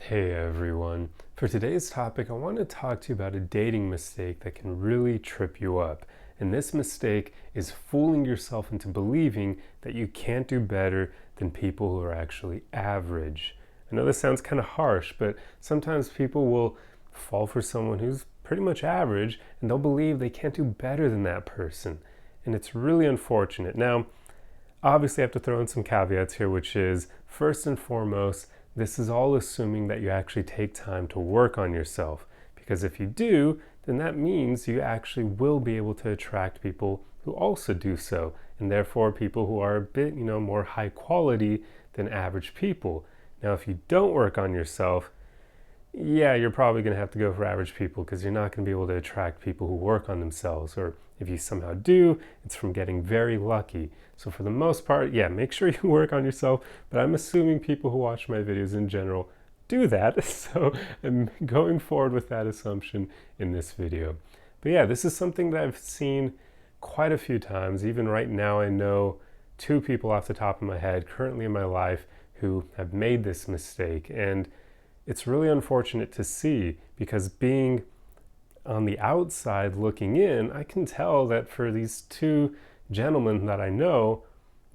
Hey everyone. For today's topic, I want to talk to you about a dating mistake that can really trip you up. And this mistake is fooling yourself into believing that you can't do better than people who are actually average. I know this sounds kind of harsh, but sometimes people will fall for someone who's pretty much average and they'll believe they can't do better than that person. And it's really unfortunate. Now, obviously, I have to throw in some caveats here, which is first and foremost, this is all assuming that you actually take time to work on yourself. Because if you do, then that means you actually will be able to attract people who also do so, and therefore people who are a bit, more high quality than average people. Now, if you don't work on yourself, yeah, you're probably going to have to go for average people because you're not going to be able to attract people who work on themselves. Or if you somehow do, it's from getting very lucky. So for the most part, yeah, make sure you work on yourself. But I'm assuming people who watch my videos in general do that. So I'm going forward with that assumption in this video. But yeah, this is something that I've seen quite a few times. Even right now, I know two people off the top of my head currently in my life who have made this mistake. And it's really unfortunate to see because being on the outside looking in, I can tell that for these two gentlemen that I know,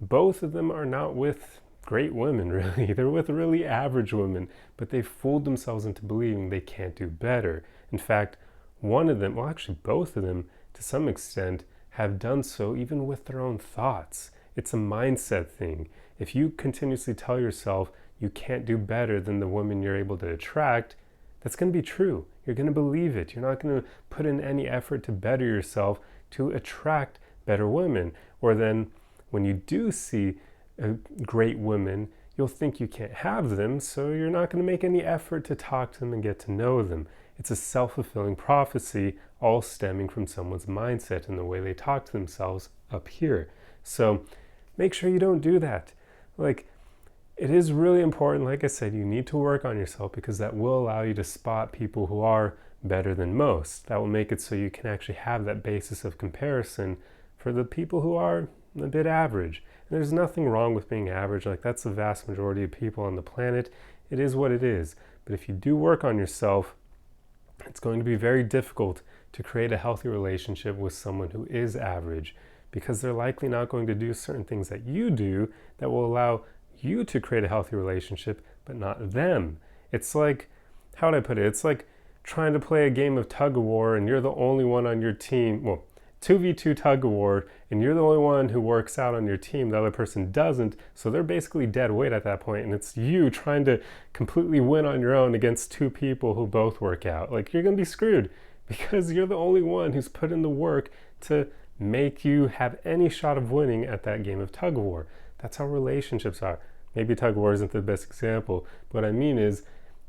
both of them are not with great women, really. They're with really average women, but they fooled themselves into believing they can't do better. In fact, one of them, well, actually, both of them, to some extent, have done so even with their own thoughts. It's a mindset thing. If you continuously tell yourself you can't do better than the woman you're able to attract, that's going to be true. You're going to believe it. You're not going to put in any effort to better yourself to attract better women. Or then when you do see a great woman, you'll think you can't have them, so you're not going to make any effort to talk to them and get to know them. It's a self-fulfilling prophecy, all stemming from someone's mindset and the way they talk to themselves up here. So make sure you don't do that. It is really important, like I said, you need to work on yourself because that will allow you to spot people who are better than most. That will make it so you can actually have that basis of comparison for the people who are a bit average. And there's nothing wrong with being average. That's the vast majority of people on the planet. It is what it is. But if you do work on yourself, it's going to be very difficult to create a healthy relationship with someone who is average because they're likely not going to do certain things that you do that will allow you to create a healthy relationship, but not them. It's like, how would I put it? It's like trying to play a game of tug of war and you're the only one on your team. Well, 2v2 tug of war, and you're the only one who works out on your team. The other person doesn't, so they're basically dead weight at that point, and it's you trying to completely win on your own against two people who both work out. You're gonna be screwed because you're the only one who's put in the work to make you have any shot of winning at that game of tug of war. That's how relationships are. Maybe tug of war isn't the best example, but what I mean is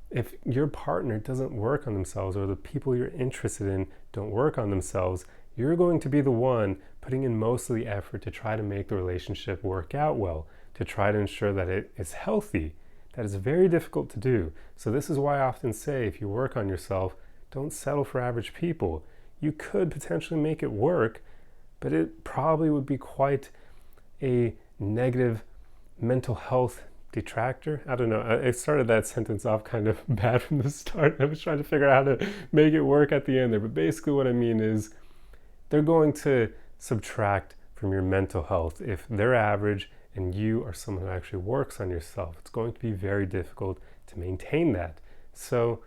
if your partner doesn't work on themselves or the people you're interested in don't work on themselves, you're going to be the one putting in most of the effort to try to make the relationship work out well, to try to ensure that it is healthy. That is very difficult to do. So this is why I often say if you work on yourself, don't settle for average people. You could potentially make it work, but it probably would be quite a negative mental health detractor. I don't know. I started that sentence off kind of bad from the start. I was trying to figure out how to make it work at the end there. But basically what I mean is they're going to subtract from your mental health. If they're average and you are someone who actually works on yourself, it's going to be very difficult to maintain that. So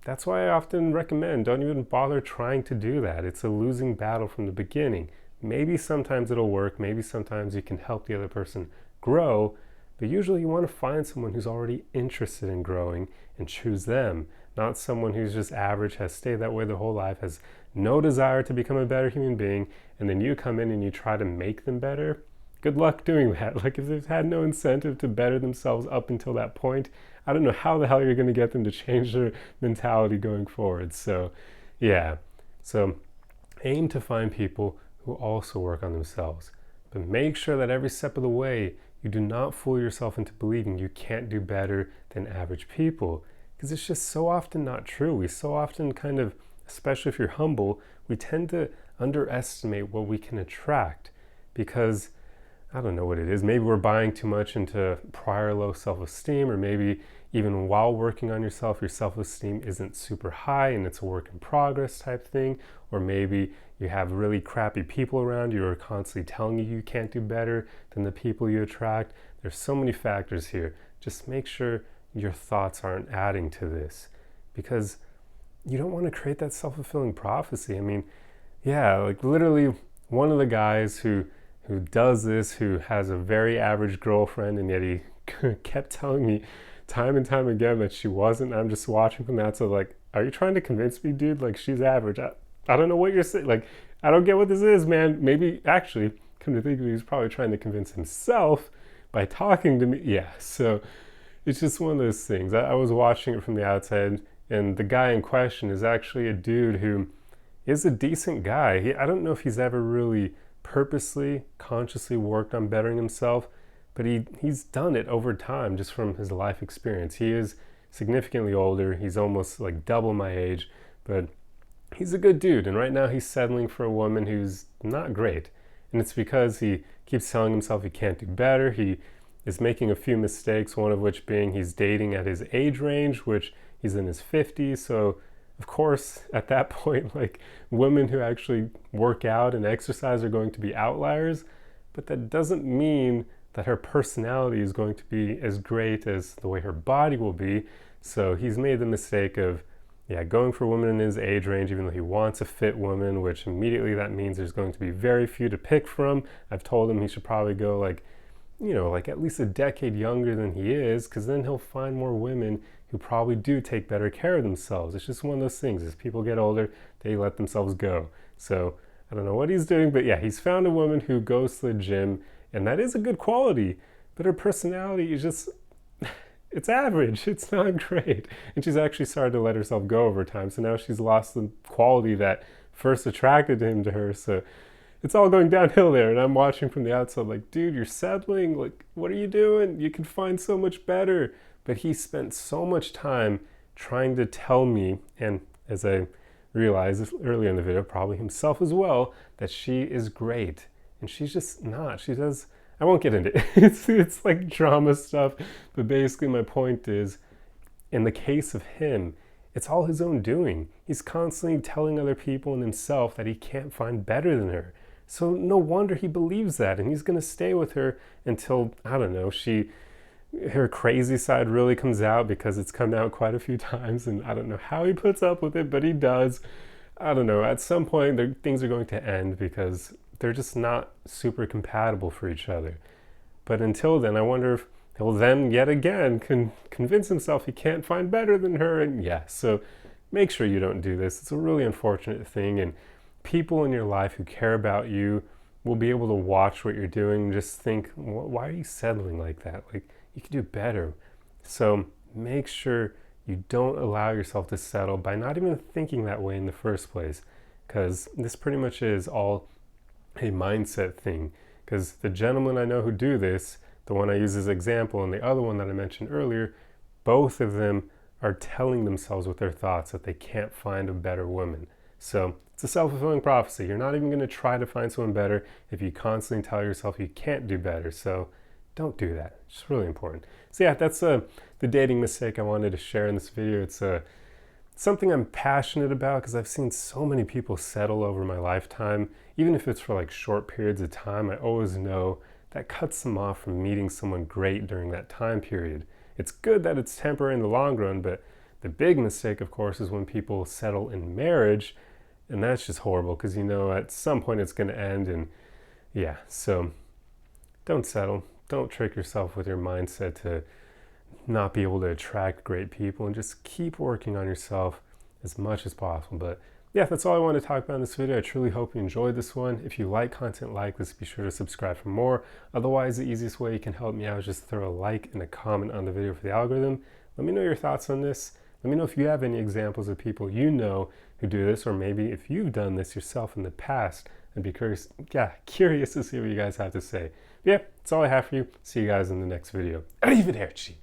that's why I often recommend don't even bother trying to do that. It's a losing battle from the beginning. Maybe sometimes it'll work. Maybe sometimes you can help the other person grow, but usually you want to find someone who's already interested in growing and choose them, not someone who's just average, has stayed that way their whole life, has no desire to become a better human being, and then you come in and you try to make them better. Good luck doing that. If they've had no incentive to better themselves up until that point, I don't know how the hell you're going to get them to change their mentality going forward. So, yeah. So, aim to find people who also work on themselves. But make sure that every step of the way, you do not fool yourself into believing you can't do better than average people. Because it's just so often not true. We so often especially if you're humble, we tend to underestimate what we can attract. Because, I don't know what it is. Maybe we're buying too much into prior low self-esteem, or maybe even while working on yourself, your self-esteem isn't super high and it's a work in progress type thing. Or maybe you have really crappy people around you who are constantly telling you can't do better than the people you attract. There's so many factors here. Just make sure your thoughts aren't adding to this, because you don't want to create that self-fulfilling prophecy. I mean, yeah, like literally one of the guys who does this, who has a very average girlfriend, and yet he kept telling me time and time again that she wasn't. I'm just watching from the outside like, are you trying to convince me, dude? Like, she's average. I don't know what you're saying. Like, I don't get what this is, man. Maybe, actually, come to think of it, he's probably trying to convince himself by talking to me. Yeah, so it's just one of those things. I was watching it from the outside, and the guy in question is actually a dude who is a decent guy. I don't know if he's ever really purposely, consciously worked on bettering himself, but he's done it over time just from his life experience. He is significantly older. He's almost like double my age, but he's a good dude. And right now he's settling for a woman who's not great. And it's because he keeps telling himself he can't do better. He is making a few mistakes, one of which being he's dating at his age range, which he's in his 50s. So of course, at that point, like, women who actually work out and exercise are going to be outliers, but that doesn't mean that her personality is going to be as great as the way her body will be. So he's made the mistake of, going for a woman in his age range, even though he wants a fit woman, which immediately that means there's going to be very few to pick from. I've told him he should probably go like at least a decade younger than he is, because then he'll find more women who probably do take better care of themselves. It's just one of those things. As people get older, they let themselves go. So I don't know what he's doing, but yeah, he's found a woman who goes to the gym, and that is a good quality, but her personality is just, it's average. It's not great. And she's actually started to let herself go over time. So now she's lost the quality that first attracted him to her. So it's all going downhill there. And I'm watching from the outside like, dude, you're settling. Like, what are you doing? You can find so much better. But he spent so much time trying to tell me, and as I realized earlier in the video, probably himself as well, that she is great. And she's just not. She does, I won't get into it. It's like drama stuff. But basically my point is, in the case of him, it's all his own doing. He's constantly telling other people and himself that he can't find better than her. So no wonder he believes that. And he's going to stay with her until, I don't know, her crazy side really comes out, because it's come out quite a few times, and I don't know how he puts up with it, but he does. I don't know, at some point things are going to end because they're just not super compatible for each other. But until then, I wonder if he'll then yet again convince himself he can't find better than her. And so make sure you don't do this. It's a really unfortunate thing, and people in your life who care about you will be able to watch what you're doing and just think, why are you settling like that? Like, you can do better. So make sure you don't allow yourself to settle by not even thinking that way in the first place, because this pretty much is all a mindset thing. Because the gentlemen I know who do this, the one I use as an example and the other one that I mentioned earlier, both of them are telling themselves with their thoughts that they can't find a better woman. So it's a self-fulfilling prophecy. You're not even going to try to find someone better if you constantly tell yourself you can't do better. So don't do that. It's really important. So yeah, that's the dating mistake I wanted to share in this video. It's something I'm passionate about because I've seen so many people settle over my lifetime. Even if it's for like short periods of time, I always know that cuts them off from meeting someone great during that time period. It's good that it's temporary in the long run, but the big mistake, of course, is when people settle in marriage, and that's just horrible because, at some point it's going to end. And so don't settle. Don't trick yourself with your mindset to not be able to attract great people, and just keep working on yourself as much as possible. But that's all I want to talk about in this video. I truly hope you enjoyed this one. If you like content like this, be sure to subscribe for more. Otherwise, the easiest way you can help me out is just throw a like and a comment on the video for the algorithm. Let me know your thoughts on this. Let me know if you have any examples of people who do this, or maybe if you've done this yourself in the past. I'd be curious to see what you guys have to say. That's all I have for you. See you guys in the next video. Arrivederci.